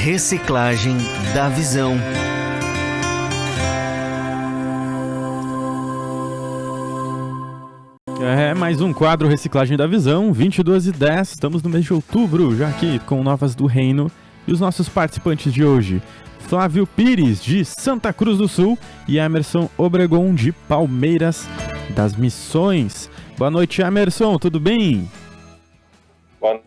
Reciclagem da Visão. Mais um quadro Reciclagem da Visão, 22:10, estamos no mês de outubro, já aqui com Novas do Reino. E os nossos participantes de hoje, Flávio Pires, de Santa Cruz do Sul, e Emerson Obregon, de Palmeiras das Missões. Boa noite, Emerson, tudo bem? Boa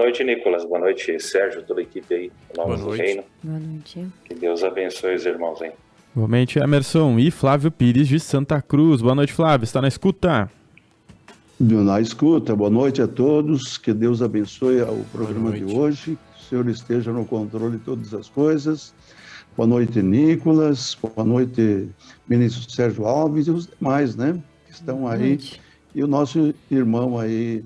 noite, Nicolas. Boa noite, Sérgio, toda a equipe aí, Novas do Reino. Boa noite. Que Deus abençoe os irmãos aí. Igualmente, Emerson e Flávio Pires, de Santa Cruz. Boa noite, Flávio, está na escuta? Na escuta, boa noite a todos, que Deus abençoe o programa de hoje, que o Senhor esteja no controle de todas as coisas. Boa noite, Nicolas, boa noite, ministro Sérgio Alves e os demais, né, que estão aí, e o nosso irmão aí,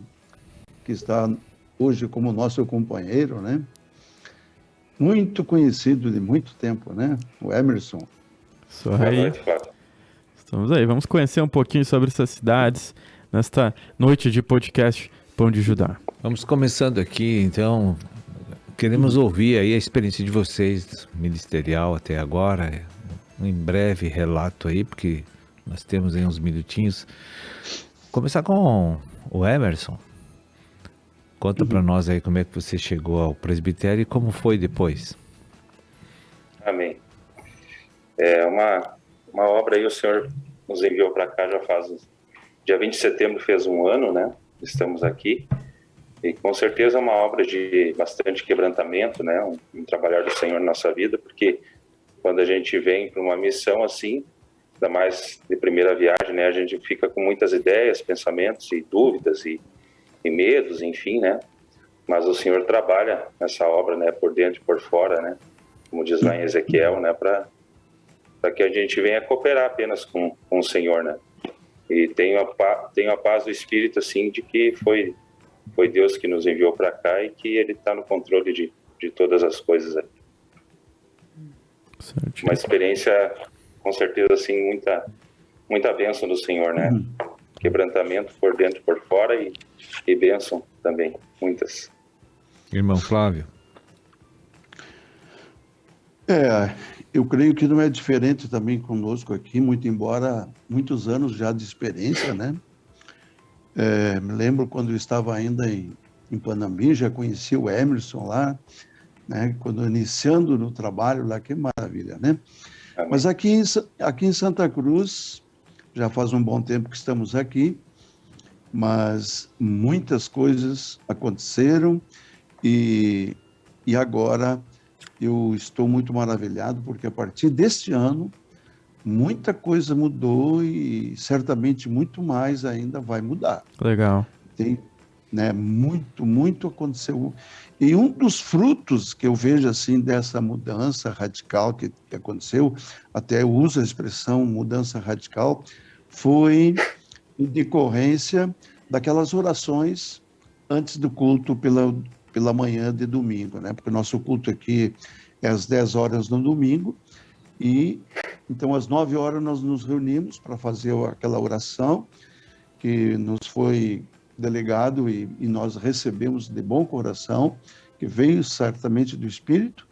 que está hoje como nosso companheiro, né, muito conhecido de muito tempo, né, o Emerson. Isso aí. Boa noite, Flávio. Estamos aí, vamos conhecer um pouquinho sobre essas cidades, nesta noite de podcast Pão de Judá. Vamos começando aqui, então, queremos ouvir aí a experiência de vocês, ministerial até agora, um breve relato aí, porque nós temos aí uns minutinhos. Começar com o Emerson. Conta para nós aí como é que você chegou ao presbitério e como foi depois. Amém. É uma obra aí, o Senhor nos enviou para cá já faz dia 20 de setembro fez um ano, né? Estamos aqui. E com certeza é uma obra de bastante quebrantamento, né? Um trabalhar do Senhor na nossa vida, porque quando a gente vem para uma missão assim, ainda mais de primeira viagem, né? A gente fica com muitas ideias, pensamentos e dúvidas e medos, enfim, né? Mas o Senhor trabalha essa obra, né? Por dentro e por fora, né? Como diz lá em Ezequiel, né? Para que a gente venha cooperar apenas com o Senhor, né? E tenho a paz do Espírito, assim, de que foi Deus que nos enviou para cá e que Ele está no controle de todas as coisas aqui. Certo. Uma experiência, com certeza, assim, muita bênção do Senhor, né? Quebrantamento por dentro e por fora e bênção também, muitas. Irmão Flávio. Eu creio que não é diferente também conosco aqui, muito embora muitos anos já de experiência, né? Me lembro quando eu estava ainda em Panambi, já conheci o Emerson lá, né? Quando iniciando no trabalho lá, que maravilha, né? Amém. Mas aqui em Santa Cruz, já faz um bom tempo que estamos aqui, mas muitas coisas aconteceram e agora eu estou muito maravilhado, porque a partir deste ano, muita coisa mudou e certamente muito mais ainda vai mudar. Legal. Tem, né, muito aconteceu. E um dos frutos que eu vejo assim dessa mudança radical que aconteceu, até eu uso a expressão mudança radical, foi em decorrência daquelas orações antes do culto pela manhã de domingo, né? Porque o nosso culto aqui é às 10 horas no domingo, e então às 9 horas nós nos reunimos para fazer aquela oração que nos foi delegado e nós recebemos de bom coração, que veio certamente do Espírito,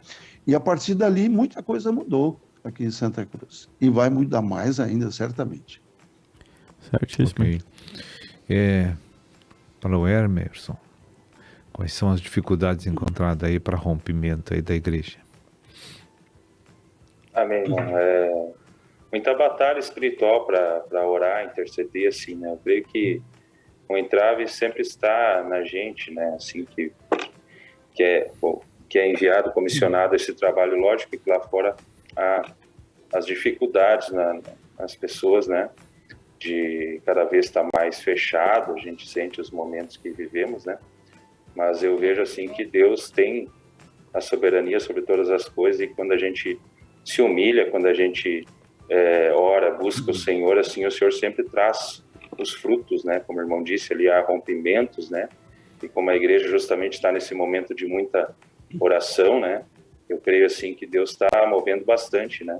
e a partir dali muita coisa mudou aqui em Santa Cruz, e vai mudar mais ainda, certamente. Certíssimo. Okay. Para o Emerson, quais são as dificuldades encontradas aí para rompimento aí da igreja? Amém, irmão. Muita batalha espiritual para orar, interceder, assim, né? Eu creio que o entrave sempre está na gente, né? Assim, que é enviado, comissionado esse trabalho. Lógico que lá fora há as dificuldades nas pessoas, né? De cada vez estar mais fechado, a gente sente os momentos que vivemos, né? Mas eu vejo assim que Deus tem a soberania sobre todas as coisas, e quando a gente se humilha, quando a gente ora, busca o Senhor, assim, o Senhor sempre traz os frutos, né? Como o irmão disse ali, há rompimentos, né? E como a igreja justamente está nesse momento de muita oração, né? Eu creio assim que Deus está movendo bastante, né?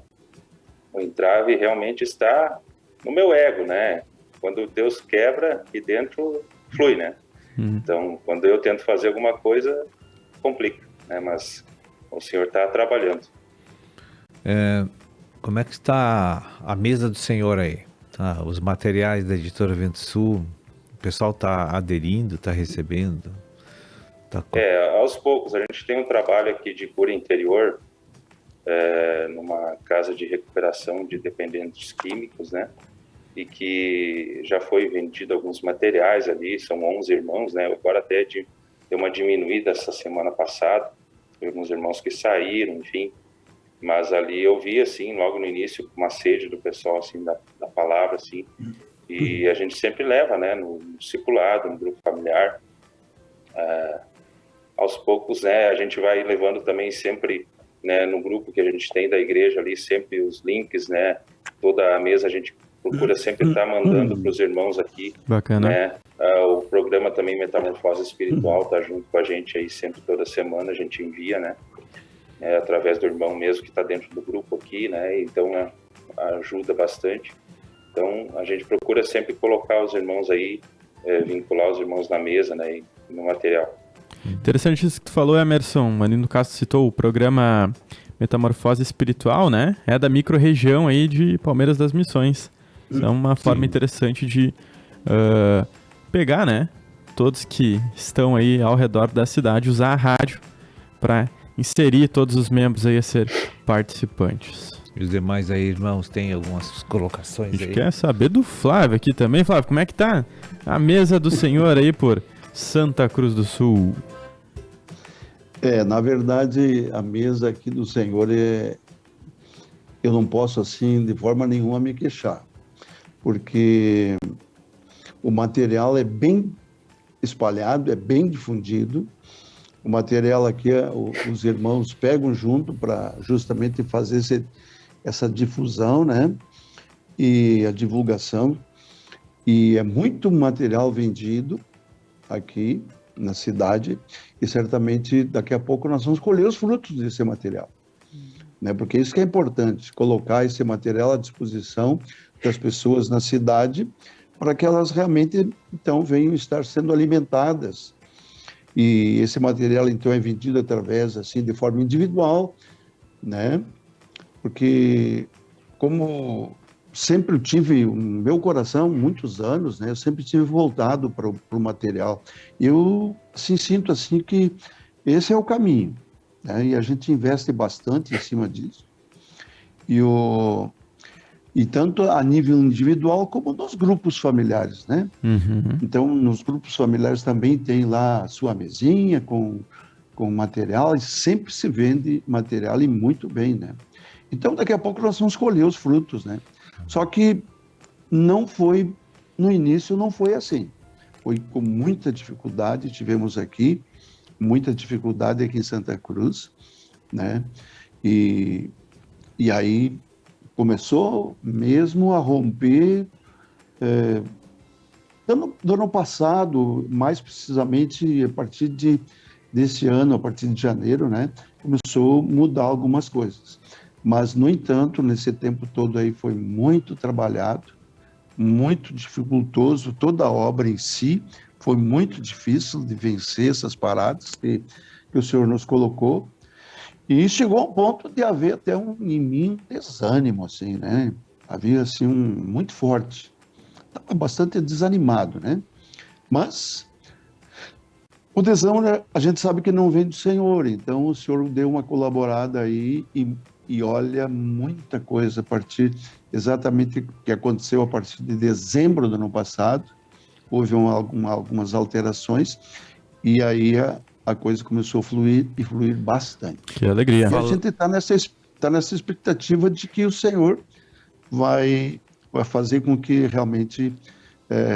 O entrave realmente está no meu ego, né? Quando Deus quebra, e dentro flui, né? Então, quando eu tento fazer alguma coisa, complica, né? Mas o Senhor está trabalhando. Como é que está a mesa do Senhor aí? Tá, os materiais da Editora Vento Sul, o pessoal está aderindo, está recebendo? Aos poucos, a gente tem um trabalho aqui de cura interior, numa casa de recuperação de dependentes químicos, né? E que já foi vendido alguns materiais ali, são 11 irmãos, né? Agora até deu uma diminuída essa semana passada, alguns irmãos que saíram, enfim. Mas ali eu vi, assim, logo no início, uma sede do pessoal, assim, da palavra, assim. E a gente sempre leva, né? No discipulado, no grupo familiar. Aos poucos, né? A gente vai levando também sempre, né? No grupo que a gente tem da igreja ali, sempre os links, né? Toda a mesa a gente procura sempre estar mandando para os irmãos aqui. Bacana. Né? O programa também Metamorfose Espiritual está junto com a gente aí sempre, toda semana a gente envia, né? Através do irmão mesmo que está dentro do grupo aqui, né? Então ajuda bastante. Então a gente procura sempre colocar os irmãos aí, vincular os irmãos na mesa, né? E no material. Interessante isso que tu falou, Emerson. Ali no caso citou o programa Metamorfose Espiritual, né? É da micro-região aí de Palmeiras das Missões. Isso é uma forma interessante de pegar, né? Todos que estão aí ao redor da cidade, usar a rádio para inserir todos os membros aí a ser participantes. E os demais aí, irmãos, tem algumas colocações A gente aí? quer saber do Flávio aqui também. Flávio, como é que tá a mesa do Senhor aí por Santa Cruz do Sul? Na verdade, a mesa aqui do Senhor eu não posso, assim, de forma nenhuma me queixar, porque o material é bem espalhado, é bem difundido. O material aqui, os irmãos pegam junto para justamente fazer essa difusão, né? E a divulgação. E é muito material vendido aqui na cidade, e certamente daqui a pouco nós vamos colher os frutos desse material, né? Porque isso que é importante, colocar esse material à disposição das pessoas na cidade, para que elas realmente, então, venham estar sendo alimentadas. E esse material, então, é vendido através, assim, de forma individual, né? Porque, como sempre eu tive no meu coração, muitos anos, né? Eu sempre tive voltado para o material. Eu, assim, sinto, assim, que esse é o caminho, né? E a gente investe bastante em cima disso. E tanto a nível individual como nos grupos familiares, né? Uhum. Então, nos grupos familiares também tem lá a sua mesinha com material, e sempre se vende material e muito bem, né? Então, daqui a pouco nós vamos colher os frutos, né? Só que no início não foi assim. Foi com muita dificuldade, tivemos aqui, muita dificuldade aqui em Santa Cruz, né? E aí começou mesmo a romper do ano passado, mais precisamente a partir desse ano, a partir de janeiro, né? Começou a mudar algumas coisas. Mas, no entanto, nesse tempo todo aí foi muito trabalhado, muito dificultoso, toda a obra em si foi muito difícil de vencer essas paradas que o Senhor nos colocou. E chegou ao ponto de haver até em mim um desânimo, assim, né? Havia, assim, muito forte. Estava bastante desanimado, né? Mas o desânimo, né, a gente sabe que não vem do Senhor, então o Senhor deu uma colaborada aí e olha, muita coisa a partir, exatamente o que aconteceu a partir de dezembro do ano passado, houve algumas alterações, e aí a coisa começou a fluir e fluir bastante. Que alegria. E a gente está nessa expectativa de que o Senhor vai fazer com que realmente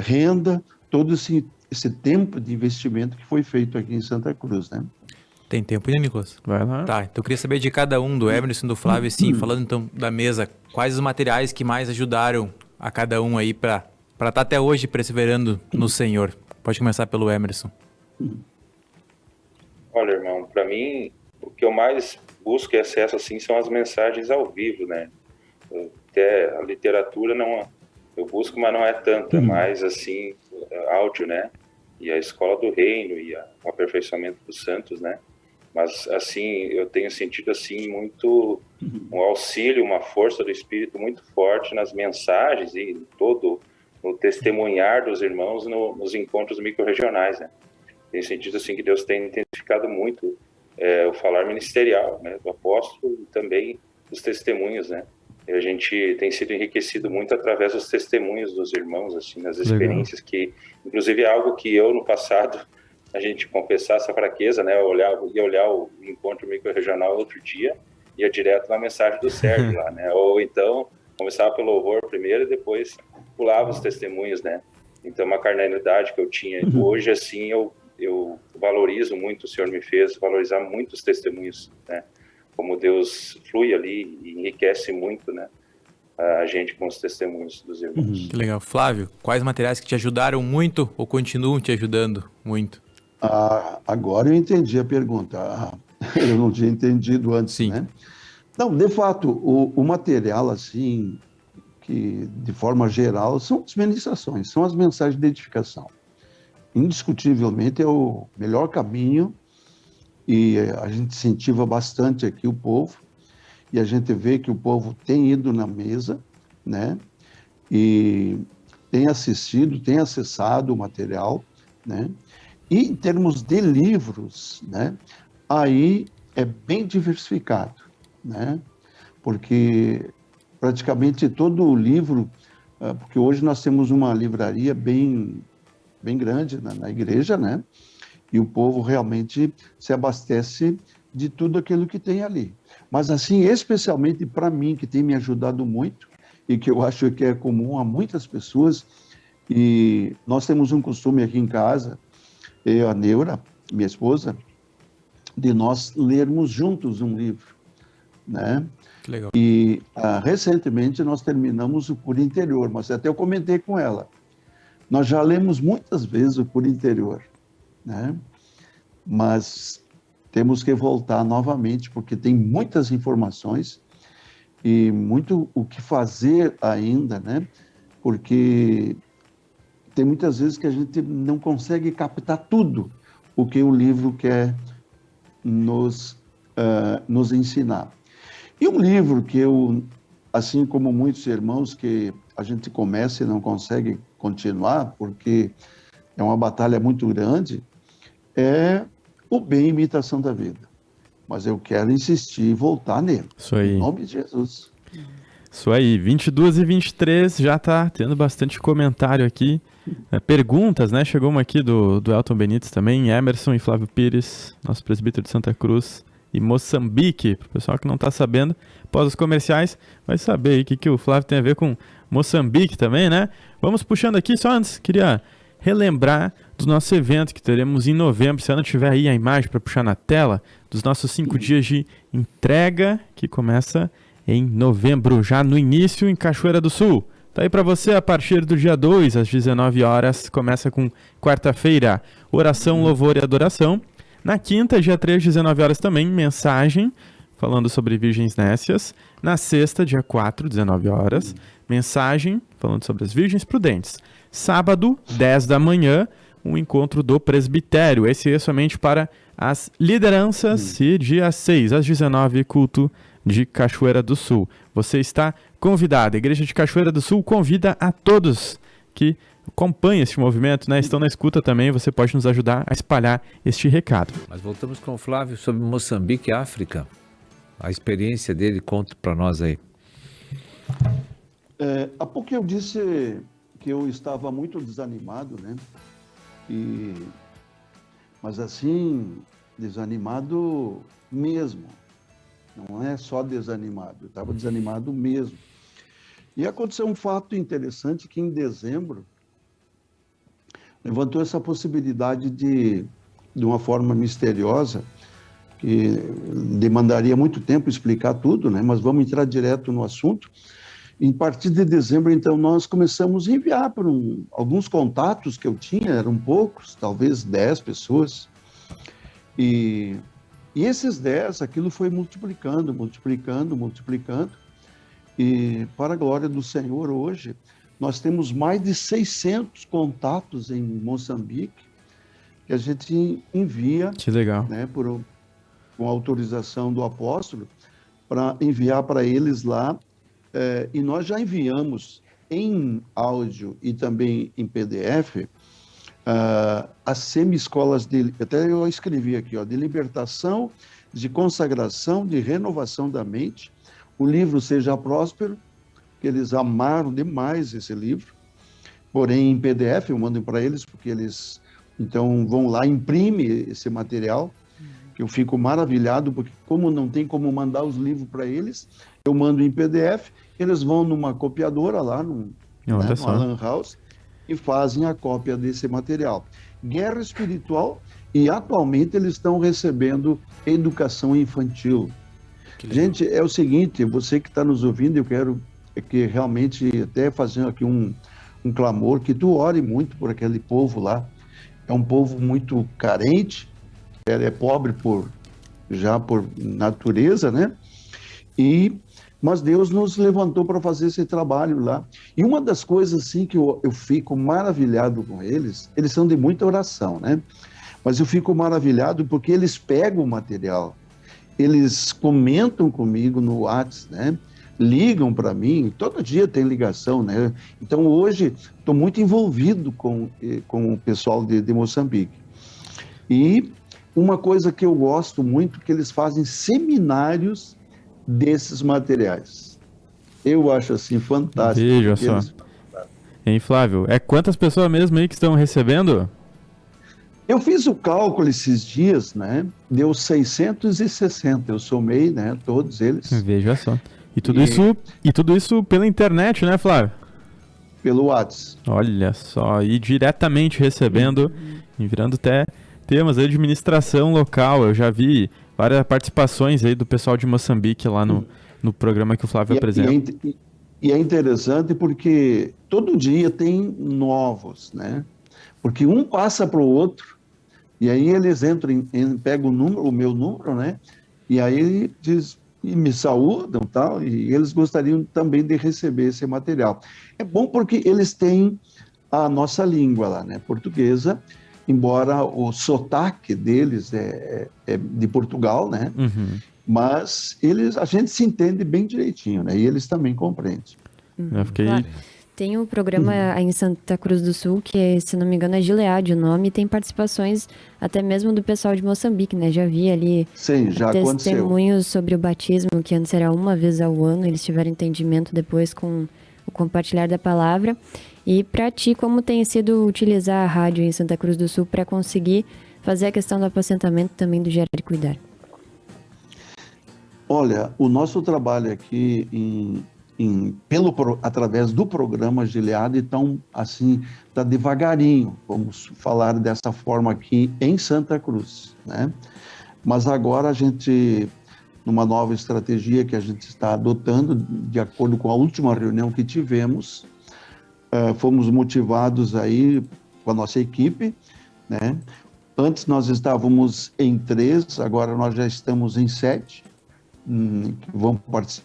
renda todo esse tempo de investimento que foi feito aqui em Santa Cruz, né? Tem tempo ainda, Nicolas? Vai lá. Tá, então eu queria saber de cada um, do Emerson, do Flávio, assim, falando então da mesa, quais os materiais que mais ajudaram a cada um aí para estar até hoje perseverando no Senhor? Pode começar pelo Emerson. Olha, irmão, para mim, o que eu mais busco e acesso, assim, são as mensagens ao vivo, né? Até a literatura eu busco, mas não é tanto, é mais, assim, áudio, né? E a Escola do Reino e o aperfeiçoamento dos santos, né? Mas, assim, eu tenho sentido, assim, muito um auxílio, uma força do Espírito muito forte nas mensagens e todo no testemunhar dos irmãos nos encontros microrregionais, né? Tenho sentido, assim, que Deus tem intensificado muito o falar ministerial, né, do apóstolo e também dos testemunhos, né? E a gente tem sido enriquecido muito através dos testemunhos dos irmãos, assim, nas experiências que, inclusive, é algo que eu, no passado, a gente confessar essa fraqueza, né? Eu ia olhar o encontro microrregional outro dia, ia direto na mensagem do Sérgio lá, né? Ou então, começava pelo louvor primeiro e depois pulava os testemunhos, né? Então, uma carnalidade que eu tinha. Hoje, assim, eu valorizo muito, o Senhor me fez valorizar muito os testemunhos, né? Como Deus flui ali e enriquece muito, né? A gente com os testemunhos dos irmãos. Que legal. Flávio, quais materiais que te ajudaram muito ou continuam te ajudando muito? Agora eu entendi a pergunta. Eu não tinha entendido antes, Sim. né? Não, de fato, o material, assim, que de forma geral, são as ministrações, são as mensagens de edificação. Indiscutivelmente é o melhor caminho e a gente incentiva bastante aqui o povo e a gente vê que o povo tem ido na mesa, né? E tem assistido, tem acessado o material, né? E em termos de livros, né? Aí é bem diversificado, né? Porque praticamente todo o livro, porque hoje nós temos uma livraria bem grande na igreja, né? E o povo realmente se abastece de tudo aquilo que tem ali. Mas assim, especialmente para mim, que tem me ajudado muito e que eu acho que é comum a muitas pessoas, e nós temos um costume aqui em casa, eu, a Neura, minha esposa, de nós lermos juntos um livro, né? Que legal. E recentemente nós terminamos o Cura Interior, mas até eu comentei com ela. Nós já lemos muitas vezes o Cura Interior, né? Mas temos que voltar novamente, porque tem muitas informações e muito o que fazer ainda, né? Porque tem muitas vezes que a gente não consegue captar tudo o que o livro quer nos ensinar. E um livro que eu, assim como muitos irmãos, que a gente começa e não consegue continuar, porque é uma batalha muito grande, é O Bem e Imitação da Vida. Mas eu quero insistir e voltar nele. Isso aí. Em nome de Jesus. Isso aí, 22h23, já tá tendo bastante comentário aqui. Perguntas, né? Chegou uma aqui do Elton Benítez também, Emerson e Flávio Pires, nosso presbítero de Santa Cruz e Moçambique. Para o pessoal que não tá sabendo, após os comerciais, vai saber aí o que o Flávio tem a ver com Moçambique também, né? Vamos puxando aqui, só antes, queria relembrar do nosso evento que teremos em novembro. Se não tiver aí a imagem para puxar na tela, dos nossos 5 dias de entrega, que começa em novembro, já no início em Cachoeira do Sul. Tá aí para você a partir do dia 2, às 19 horas, começa com quarta-feira, oração, louvor e adoração. Na quinta, dia 3, 19 horas também, mensagem, falando sobre virgens nécias. Na sexta, dia 4, 19 horas, mensagem, falando sobre as virgens prudentes. Sábado, 10 da manhã, um encontro do presbitério. Esse é somente para as lideranças. E dia 6, às 19, culto de Cachoeira do Sul. Você está convidado. A Igreja de Cachoeira do Sul convida a todos que acompanham este movimento, né? Estão na escuta também. Você pode nos ajudar a espalhar este recado. Mas voltamos com o Flávio sobre Moçambique e África. A experiência dele, conta para nós aí. Há pouco eu disse que eu estava muito desanimado, né? Mas assim, desanimado mesmo. Não é só desanimado, eu estava desanimado mesmo. E aconteceu um fato interessante que em dezembro levantou essa possibilidade de uma forma misteriosa, que demandaria muito tempo explicar tudo, né? Mas vamos entrar direto no assunto. Em partir de dezembro, então, nós começamos a enviar para alguns contatos que eu tinha, eram poucos, talvez 10 pessoas, e esses 10, aquilo foi multiplicando, e para a glória do Senhor, hoje, nós temos mais de 600 contatos em Moçambique, que a gente envia, Que legal. né, com autorização do apóstolo, para enviar para eles lá, e nós já enviamos em áudio e também em PDF, as semi-escolas até eu escrevi aqui, de libertação, de consagração, de renovação da mente, o livro Seja Próspero, que eles amaram demais esse livro, porém em PDF eu mando para eles, porque eles então vão lá, imprimem esse material, que eu fico maravilhado, porque como não tem como mandar os livros para eles, eu mando em PDF, eles vão numa copiadora lá, no Lan House, e fazem a cópia desse material. Guerra Espiritual, e atualmente eles estão recebendo educação infantil. Gente, é o seguinte, você que está nos ouvindo, eu quero que realmente até fazer aqui um clamor, que tu ore muito por aquele povo lá. É um povo muito carente, é pobre já por natureza, né? Mas Deus nos levantou para fazer esse trabalho lá. E uma das coisas assim que eu fico maravilhado com eles são de muita oração, né? Mas eu fico maravilhado porque eles pegam o material, eles comentam comigo no WhatsApp, né? Ligam para mim, todo dia tem ligação, né? Então hoje estou muito envolvido com o pessoal de Moçambique. E uma coisa que eu gosto muito, que eles fazem seminários desses materiais. Eu acho assim fantástico. Veja só. Hein, Flávio? Quantas pessoas mesmo aí que estão recebendo? Eu fiz o cálculo esses dias, né? Deu 660, eu somei, né? Todos eles. Veja só. E tudo isso pela internet, né, Flávio? Pelo WhatsApp. Olha só, e diretamente recebendo, e virando até temas aí de administração local. Eu já vi várias participações aí do pessoal de Moçambique lá no programa que o Flávio apresenta. E é interessante porque todo dia tem novos, né? Porque um passa para o outro, e aí eles entram, pegam o meu número, né? E aí diz, e me saúdam e tal, e eles gostariam também de receber esse material. É bom porque eles têm a nossa língua lá, né? Portuguesa, embora o sotaque deles é de Portugal, né? Uhum. Mas a gente se entende bem direitinho, né? E eles também compreendem. Eu fiquei... Claro. Tem o programa aí em Santa Cruz do Sul, que, se não me engano, é Gilead o nome, e tem participações até mesmo do pessoal de Moçambique, né? Já vi ali testemunhos sobre o batismo, que antes era uma vez ao ano, eles tiveram entendimento depois com o compartilhar da palavra. E para ti, como tem sido utilizar a rádio em Santa Cruz do Sul para conseguir fazer a questão do apacentamento também do Gerar e Cuidar? Olha, o nosso trabalho aqui através do programa Gilead, então, assim, está devagarinho, vamos falar dessa forma aqui em Santa Cruz, né? Mas agora a gente, numa nova estratégia que a gente está adotando, de acordo com a última reunião que tivemos, fomos motivados aí com a nossa equipe, né? Antes nós estávamos em 3, agora nós já estamos em 7,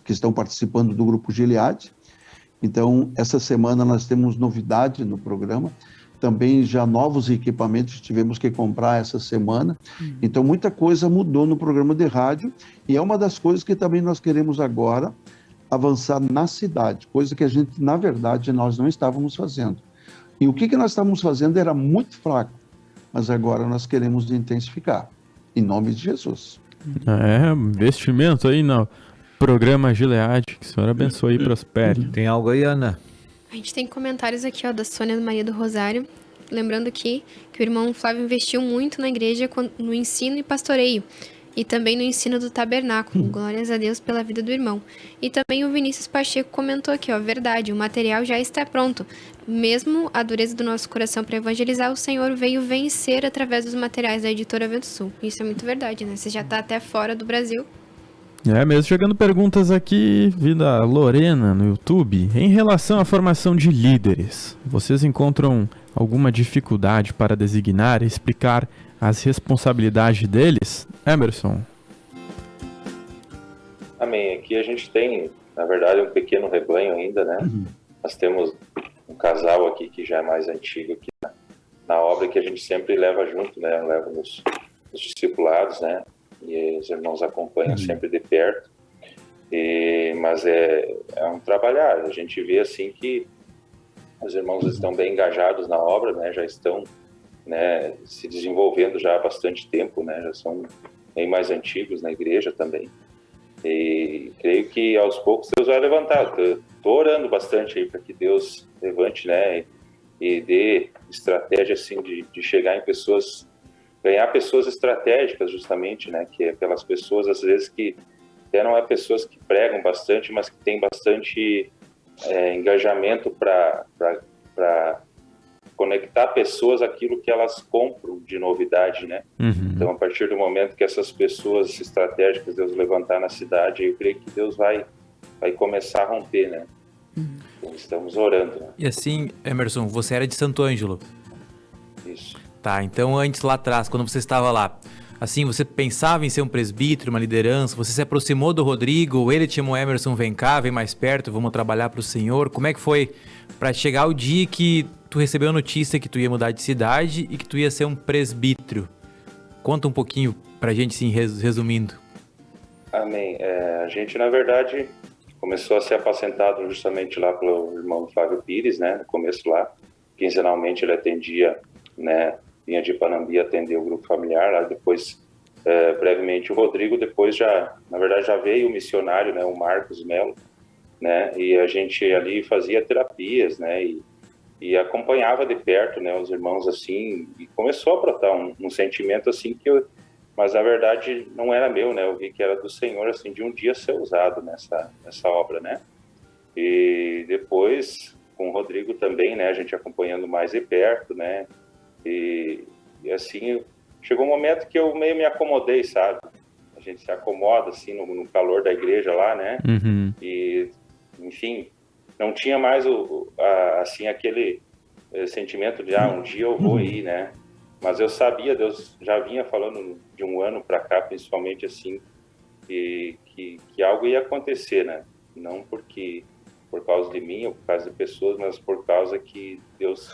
que estão participando do Grupo Gilead. Então, essa semana nós temos novidade no programa, também já novos equipamentos tivemos que comprar essa semana. Então, muita coisa mudou no programa de rádio, e é uma das coisas que também nós queremos agora avançar na cidade, coisa que a gente, na verdade, nós não estávamos fazendo. E o que nós estávamos fazendo era muito fraco, mas agora nós queremos intensificar, em nome de Jesus. Investimento aí no programa Gilead, que o Senhor abençoe e prospere. Tem algo aí, Ana? A gente tem comentários aqui, da Sônia Maria do Rosário, lembrando aqui que o irmão Flávio investiu muito na igreja no ensino e pastoreio, e também no ensino do tabernáculo. Glórias a Deus pela vida do irmão. E também o Vinícius Pacheco comentou aqui, verdade, o material já está pronto. Mesmo a dureza do nosso coração para evangelizar, o Senhor veio vencer através dos materiais da editora Vento Sul. Isso é muito verdade, né? Você já está até fora do Brasil. Mesmo chegando perguntas aqui, vida Lorena no YouTube. Em relação à formação de líderes, vocês encontram alguma dificuldade para designar e explicar as responsabilidades deles? Emerson. Amém. Aqui a gente tem, na verdade, um pequeno rebanho ainda, né? Nós temos um casal aqui que já é mais antigo aqui na obra, que a gente sempre leva junto, né? Leva nos discipulados, né? E os irmãos acompanham sempre de perto. Mas é um trabalhar. A gente vê assim que os irmãos estão bem engajados na obra, né? Já estão, né, se desenvolvendo já há bastante tempo, né? Já são bem mais antigos na igreja também. E creio que aos poucos Deus vai levantar. Estou orando bastante aí para que Deus levante, né? E dê estratégia assim de chegar em pessoas, ganhar pessoas estratégicas justamente, né? Que é aquelas pessoas às vezes que até não é pessoas que pregam bastante, mas que tem bastante engajamento para conectar pessoas àquilo que elas compram de novidade, né? Então, a partir do momento que essas pessoas estratégicas Deus levantar na cidade, eu creio que Deus vai começar a romper, né? Então, estamos orando, né? E assim, Emerson, você era de Santo Ângelo. Isso. Tá, então antes lá atrás, quando você estava lá, assim, você pensava em ser um presbítero, uma liderança, você se aproximou do Rodrigo, ele te chamou, Emerson, vem cá, vem mais perto, vamos trabalhar para o Senhor. Como é que foi para chegar o dia que tu recebeu a notícia que tu ia mudar de cidade e que tu ia ser um presbítero? Conta um pouquinho pra gente, sim, resumindo. Amém. A gente, na verdade, começou a ser apacentado justamente lá pelo irmão Flávio Pires, né? No começo lá, quinzenalmente ele atendia, né? Vinha de Panambi atender o grupo familiar, lá depois, brevemente, o Rodrigo, depois na verdade já veio o missionário, né, o Marcos Melo, né, e a gente ali fazia terapias, né, e acompanhava de perto, né, os irmãos assim, e começou a brotar um sentimento assim mas na verdade não era meu, né, eu vi que era do Senhor, assim, de um dia ser usado nessa obra, né, e depois com o Rodrigo também, né, a gente acompanhando mais de perto, né, e assim, chegou um momento que eu meio me acomodei, sabe? A gente se acomoda, assim, no calor da igreja lá, né? E, enfim, não tinha mais, assim, aquele sentimento de, um dia eu vou ir, né? Mas eu sabia, Deus já vinha falando de um ano para cá, principalmente, assim, que algo ia acontecer, né? Não por causa de mim ou por causa de pessoas, mas por causa que Deus...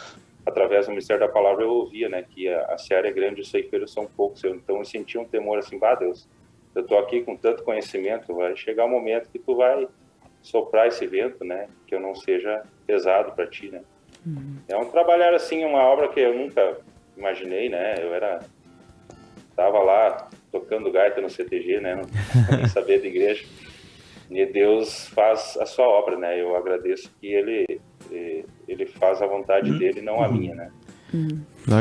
através do Ministério da Palavra eu ouvia, né, que a seara é grande e os ceifeiros são poucos. Então eu sentia um temor assim, Deus, eu tô aqui com tanto conhecimento, vai chegar um momento que tu vai soprar esse vento, né, que eu não seja pesado para ti, né. É um trabalhar assim, uma obra que eu nunca imaginei, né, tava lá tocando gaita no CTG, né, não nem sabia da igreja, e Deus faz a sua obra, né, eu agradeço que ele faz a vontade dele, não a minha, né?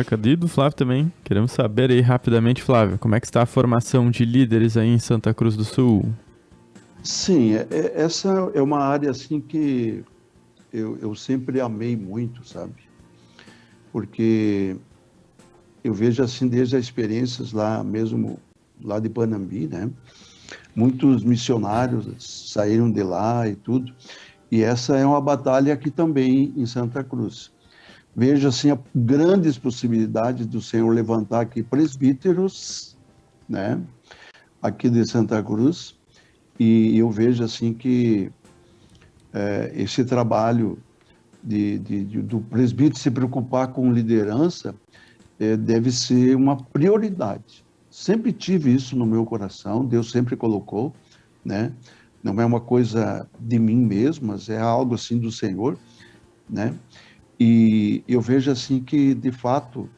Cadê do Flávio também? Queremos saber aí rapidamente, Flávio, como é que está a formação de líderes aí em Santa Cruz do Sul? Sim, essa é uma área assim que eu sempre amei muito, sabe? Porque eu vejo assim desde as experiências lá mesmo, lá de Panambi, né? Muitos missionários saíram de lá e tudo. E essa é uma batalha aqui também em Santa Cruz. Vejo assim grandes possibilidades do Senhor levantar aqui presbíteros, né, aqui de Santa Cruz, e eu vejo assim que esse trabalho do presbítero se preocupar com liderança deve ser uma prioridade. Sempre tive isso no meu coração, Deus sempre colocou, né? Não é uma coisa de mim mesmo, mas é algo assim do Senhor, né? E eu vejo assim que, de fato,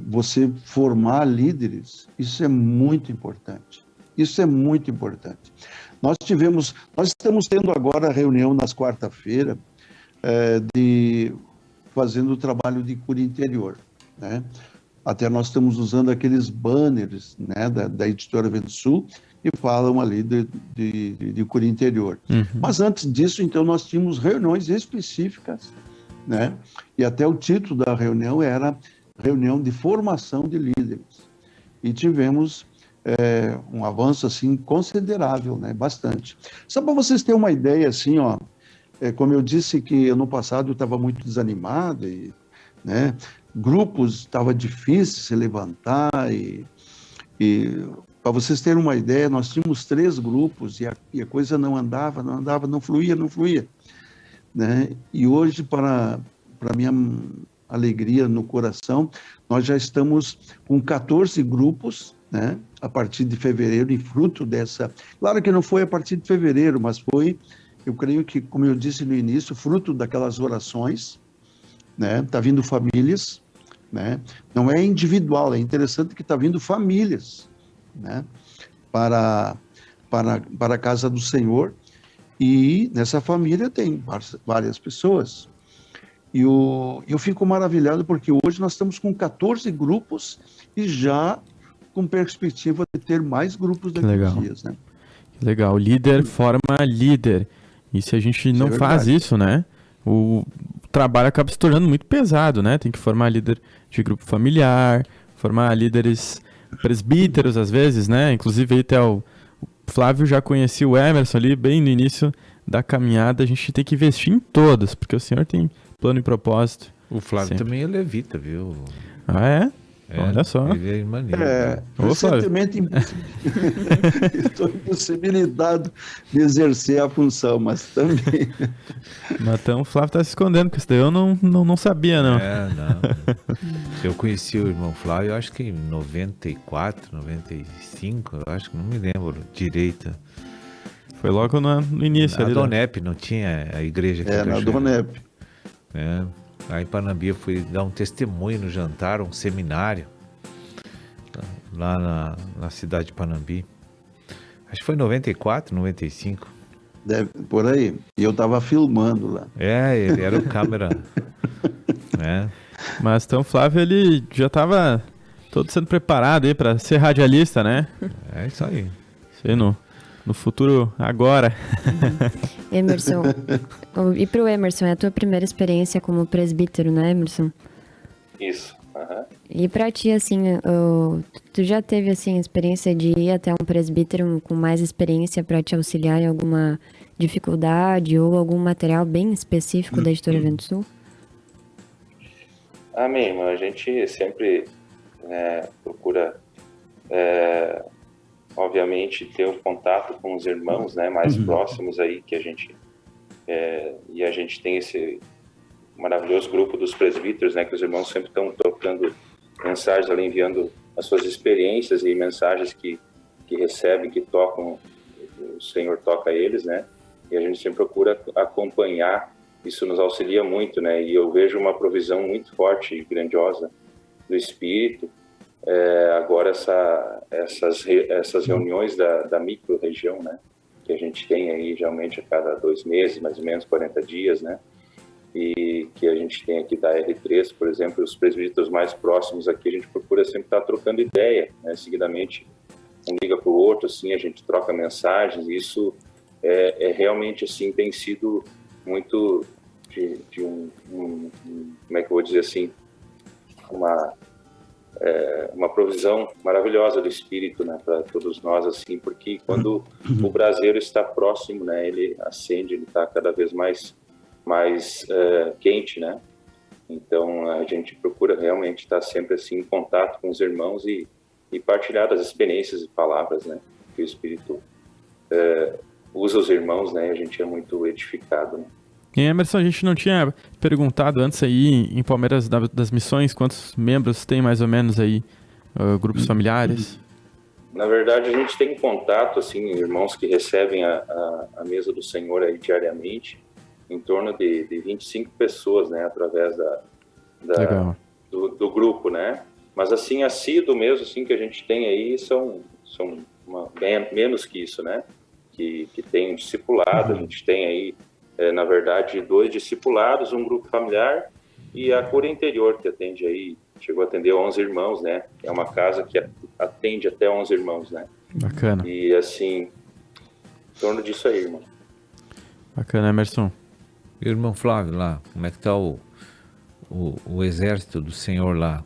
você formar líderes, isso é muito importante. Isso é muito importante. Nós estamos tendo agora a reunião nas quarta-feira fazendo o trabalho de cura interior, né? Até nós estamos usando aqueles banners, né, da editora Vento Sul, que falam ali de cura interior. Mas antes disso, então, nós tínhamos reuniões específicas, né? E até o título da reunião era Reunião de Formação de Líderes. E tivemos um avanço, assim, considerável, né? Bastante. Só para vocês terem uma ideia, assim, como eu disse que ano passado eu estava muito desanimado, né? Grupos estava difícil se levantar e para vocês terem uma ideia, nós tínhamos 3 grupos e a coisa não andava, não fluía, né? E hoje, para minha alegria no coração, nós já estamos com 14 grupos né? A partir de fevereiro, em fruto dessa... Claro que não foi a partir de fevereiro, mas foi, eu creio que, como eu disse no início, fruto daquelas orações, né? Tá vindo famílias, né? Não é individual, é interessante que tá vindo famílias, né? Para a casa do Senhor, e nessa família tem várias pessoas. E eu fico maravilhado porque hoje nós estamos com 14 grupos e já com perspectiva de ter mais grupos daqui a dias, né? Que legal. Líder forma líder. E se a gente não faz isso, né? O trabalho acaba se tornando muito pesado, né? Tem que formar líder de grupo familiar, formar líderes presbíteros às vezes, né? Inclusive aí até o Flávio já conhecia o Emerson ali bem no início da caminhada. A gente tem que investir em todos, porque o senhor tem plano e propósito. O Flávio sempre. Também é levita, viu? Ah, é? Olha só. Ele é maneiro. Recentemente estou impossibilitado de exercer a função, mas também... Mas então o Flávio está se escondendo, porque isso daí eu não sabia, não. Não. Eu conheci o irmão Flávio, eu acho que em 94, 95, eu acho que não me lembro direito. Foi logo no início. Na Donep, não tinha a igreja aqui. Na Donep. Aí em Panambi eu fui dar um testemunho no jantar, um seminário, lá na cidade de Panambi. Acho que foi 94, 95. Por aí. E eu estava filmando lá. Ele era o câmera. Mas então o Flávio, ele já estava todo sendo preparado aí para ser radialista, né? É isso aí. Isso aí no futuro agora. Emerson, e pro Emerson, é a tua primeira experiência como presbítero, né, Emerson? Isso. E pra ti, assim, tu já teve, assim, experiência de ir até um presbítero com mais experiência para te auxiliar em alguma dificuldade ou algum material bem específico da Editora Vento Sul? Amém, irmão. A gente sempre procura, obviamente, ter um contato com os irmãos, né, mais próximos aí, que a gente... e a gente tem esse maravilhoso grupo dos presbíteros, né, que os irmãos sempre estão trocando mensagens ali, enviando as suas experiências e mensagens que recebem, que tocam, o Senhor toca eles, né, e a gente sempre procura acompanhar. Isso nos auxilia muito, né, e eu vejo uma provisão muito forte e grandiosa do Espírito. Agora essas reuniões da micro-região, né, que a gente tem aí geralmente a cada 2 meses, mais ou menos 40 dias, né, e que a gente tem aqui da R3, por exemplo, os presbíteros mais próximos aqui, a gente procura sempre estar trocando ideia, né, seguidamente um liga para o outro, assim, a gente troca mensagens, e isso realmente, assim, tem sido muito de como é que eu vou dizer assim, uma provisão maravilhosa do Espírito, né, para todos nós, assim, porque quando o braseiro está próximo, né, ele acende, ele está cada vez mais quente, né, então a gente procura realmente estar sempre assim em contato com os irmãos e partilhar das experiências e palavras, né, que o Espírito usa os irmãos, né, e a gente é muito edificado, né. E Emerson, a gente não tinha perguntado antes aí em Palmeiras das Missões, quantos membros tem mais ou menos aí, grupos familiares? Na verdade, a gente tem contato, assim, irmãos que recebem a mesa do Senhor aí diariamente, em torno de 25 pessoas, né, através do grupo, né? Mas, assim, assíduo mesmo, assim, que a gente tem aí são menos que isso, né? Que tem um discipulado, a gente tem aí, na verdade, 2 discipulados, um grupo familiar e a cura interior, que atende aí, chegou a atender 11 irmãos, né? É uma casa que atende até 11 irmãos, né? Bacana. E, assim, em torno disso aí, irmão. Bacana, Emerson. Irmão Flávio, lá, como é que tá o exército do Senhor lá?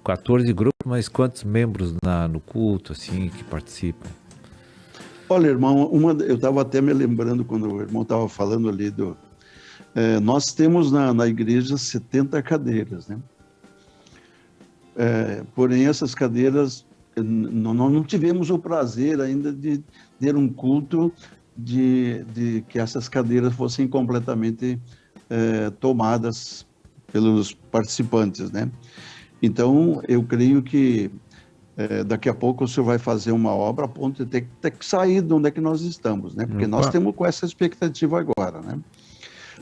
14 grupos, mas quantos membros no culto, assim, que participam? Olha, irmão, eu estava até me lembrando quando o irmão estava falando ali nós temos na igreja 70 cadeiras, né? Porém, essas cadeiras, não tivemos o prazer ainda de ter um culto de que essas cadeiras fossem completamente tomadas pelos participantes, né? Então, eu creio que daqui a pouco o senhor vai fazer uma obra a ponto de ter que sair de onde é que nós estamos, né? Porque nós temos com essa expectativa agora, né?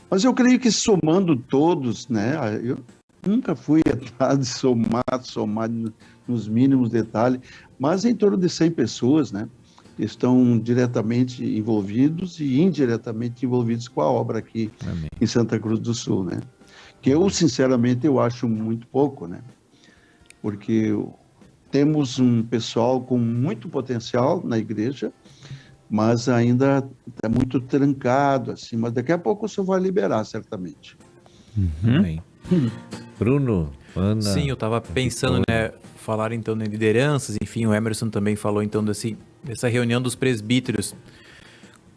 Mas eu creio que somando todos, né? Eu nunca fui atrás de somar nos mínimos detalhes, mas em torno de 100 pessoas, né? Estão diretamente envolvidos e indiretamente envolvidos com a obra aqui em Santa Cruz do Sul, né? Que eu, sinceramente, eu acho muito pouco, né? Porque temos um pessoal com muito potencial na igreja, mas ainda é muito trancado, assim, mas daqui a pouco o senhor vai liberar, certamente. Amém. Bruno, Ana... Sim, eu estava pensando, né, falar então de lideranças, enfim, o Emerson também falou então dessa reunião dos presbíteros.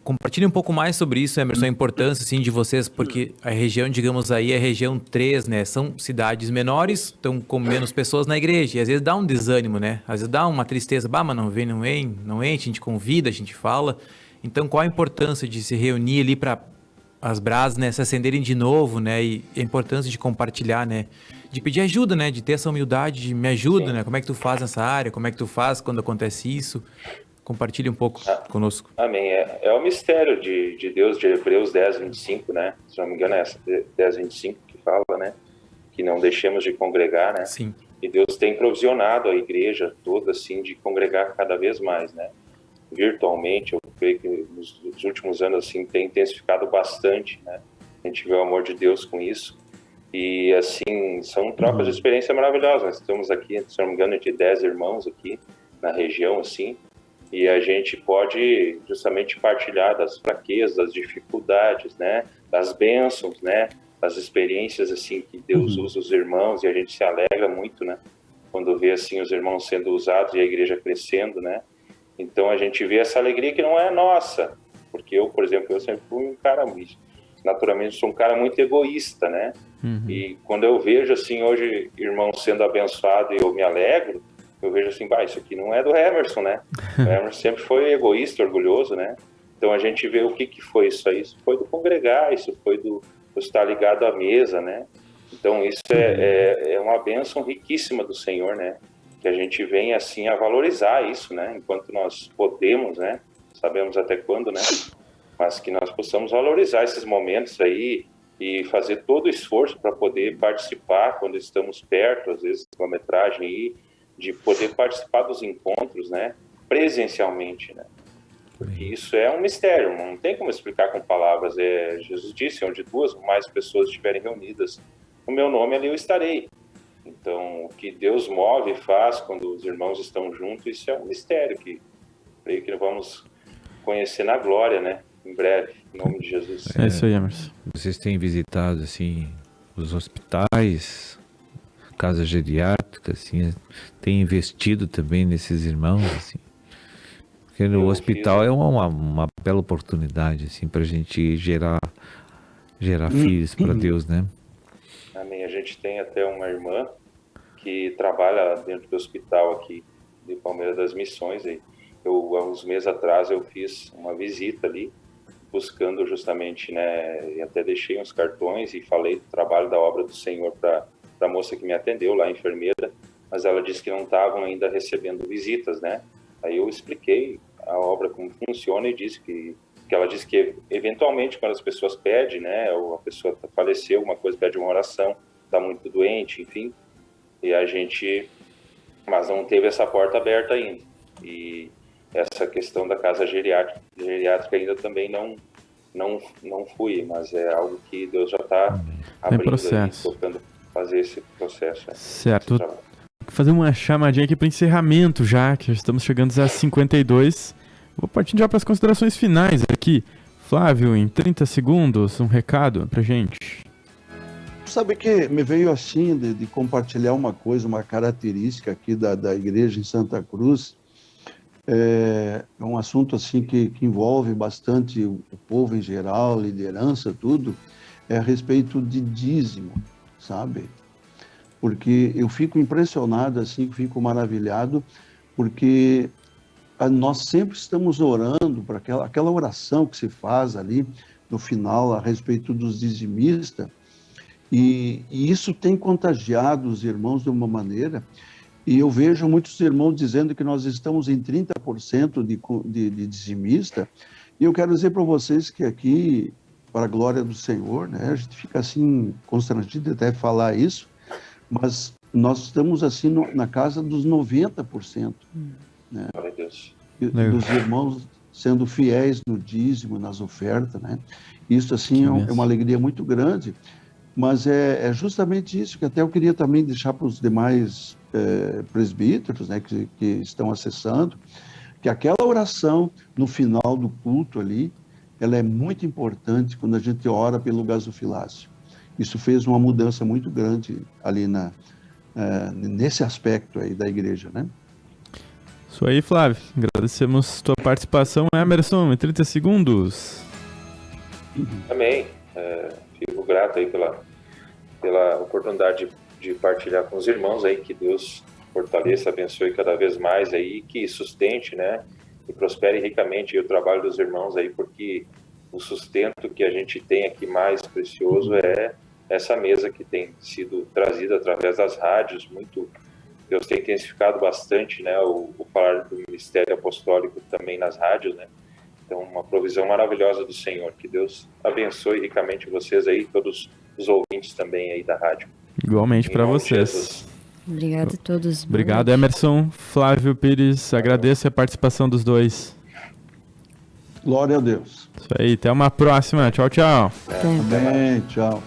Compartilhe um pouco mais sobre isso, Emerson, a importância, assim, de vocês, porque a região, digamos aí, é a região 3, né, são cidades menores, estão com menos pessoas na igreja, e às vezes dá um desânimo, né, às vezes dá uma tristeza, mas não vem, não enche, a gente convida, a gente fala. Então, qual a importância de se reunir ali para as brasas, né, se acenderem de novo, né, e a importância de compartilhar, né, de pedir ajuda, né, de ter essa humildade, de me ajuda, Sim. né, como é que tu faz nessa área, como é que tu faz quando acontece isso? Compartilhe um pouco conosco. Amém. É o mistério de Deus, de Hebreus 10, 25, né? Se não me engano é essa, 10, 25 que fala, né? Que não deixemos de congregar, né? Sim. E Deus tem provisionado a igreja toda, assim, de congregar cada vez mais, né? Virtualmente, eu creio que nos últimos anos, assim, tem intensificado bastante, né? A gente vê o amor de Deus com isso. E, assim, são trocas de experiência maravilhosas. Nós estamos aqui, se não me engano, de 10 irmãos aqui na região, assim, e a gente pode justamente partilhar das fraquezas, das dificuldades, né, das bênçãos, né, das experiências assim que Deus usa os irmãos, e a gente se alegra muito, né, quando vê assim os irmãos sendo usados e a igreja crescendo, né. Então a gente vê essa alegria que não é nossa, porque eu, por exemplo, eu sempre fui um cara, naturalmente sou um cara muito egoísta, né. E quando eu vejo assim hoje irmãos sendo abençoados e eu me alegro, eu vejo assim, isso aqui não é do Emerson, né? O Emerson sempre foi egoísta, orgulhoso, né? Então a gente vê o que foi isso aí. Isso foi do congregar, isso foi do estar ligado à mesa, né? Então isso é uma bênção riquíssima do Senhor, né? Que a gente venha assim a valorizar isso, né? Enquanto nós podemos, né? Sabemos até quando, né? Mas que nós possamos valorizar esses momentos aí e fazer todo o esforço para poder participar quando estamos perto, às vezes quilometragem aí, de poder participar dos encontros, né, presencialmente, né, porque isso é um mistério, não tem como explicar com palavras. Jesus disse, onde 2 ou mais pessoas estiverem reunidas no meu nome, ali eu estarei. Então, o que Deus move e faz quando os irmãos estão juntos, isso é um mistério que creio que vamos conhecer na glória, né, em breve, em nome de Jesus. É isso aí, Emerson. Vocês têm visitado, assim, os hospitais, casa geriátrica, assim, tem investido também nesses irmãos, assim, porque no hospital é uma bela oportunidade, assim, para a gente gerar filhos para Deus, né? Amém. A gente tem até uma irmã que trabalha dentro do hospital aqui de Palmeiras das Missões, e há uns meses atrás eu fiz uma visita ali, buscando justamente, né, e até deixei uns cartões e falei do trabalho da obra do Senhor para a moça que me atendeu lá, a enfermeira, mas ela disse que não estavam ainda recebendo visitas, né? Aí eu expliquei a obra como funciona e disse que ela disse que eventualmente quando as pessoas pedem, né, ou a pessoa faleceu, uma coisa, pede uma oração, está muito doente, enfim, mas não teve essa porta aberta ainda. E essa questão da casa geriátrica ainda também não fui, mas é algo que Deus já está abrindo aí, tocando fazer esse processo. Certo. Vou fazer uma chamadinha aqui para encerramento já, que já estamos chegando a 52. Vou partir já para as considerações finais aqui. Flávio, em 30 segundos, um recado para gente. Sabe que me veio assim de compartilhar uma coisa, uma característica aqui da igreja em Santa Cruz. É um assunto assim que envolve bastante o povo em geral, liderança, tudo, é a respeito de dízimo, sabe? Porque eu fico impressionado, assim, fico maravilhado, porque nós sempre estamos orando para aquela oração que se faz ali no final a respeito dos dizimistas, e isso tem contagiado os irmãos de uma maneira E eu vejo muitos irmãos dizendo que nós estamos em 30% de dizimista, e eu quero dizer para vocês que aqui, para a glória do Senhor, né, a gente fica assim constrangido até falar isso, mas nós estamos assim na casa dos 90%, né, dos irmãos sendo fiéis no dízimo, nas ofertas, né? Isso assim é uma alegria muito grande, mas é justamente isso que até eu queria também deixar para os demais presbíteros, né, que estão acessando, que aquela oração no final do culto ali, ela é muito importante quando a gente ora pelo gasofilácio. Isso fez uma mudança muito grande ali nesse aspecto aí da igreja, né? Isso aí, Flávio. Agradecemos tua participação. Emerson, em 30 segundos. Amém. Fico grato aí pela oportunidade de partilhar com os irmãos aí, que Deus fortaleça, abençoe cada vez mais aí, que sustente, né, e prospere ricamente o trabalho dos irmãos aí, porque o sustento que a gente tem aqui mais precioso é essa mesa que tem sido trazida através das rádios. Deus tem intensificado bastante, né, o falar do ministério apostólico também nas rádios, né. Então, uma provisão maravilhosa do Senhor. Que Deus abençoe ricamente vocês aí, todos os ouvintes também aí da rádio. Igualmente para vocês. Obrigado a todos. Obrigado, Emerson. Flávio Pires, agradeço a participação dos dois. Glória a Deus. Isso aí, até uma próxima. Tchau, tchau. Amém, tchau.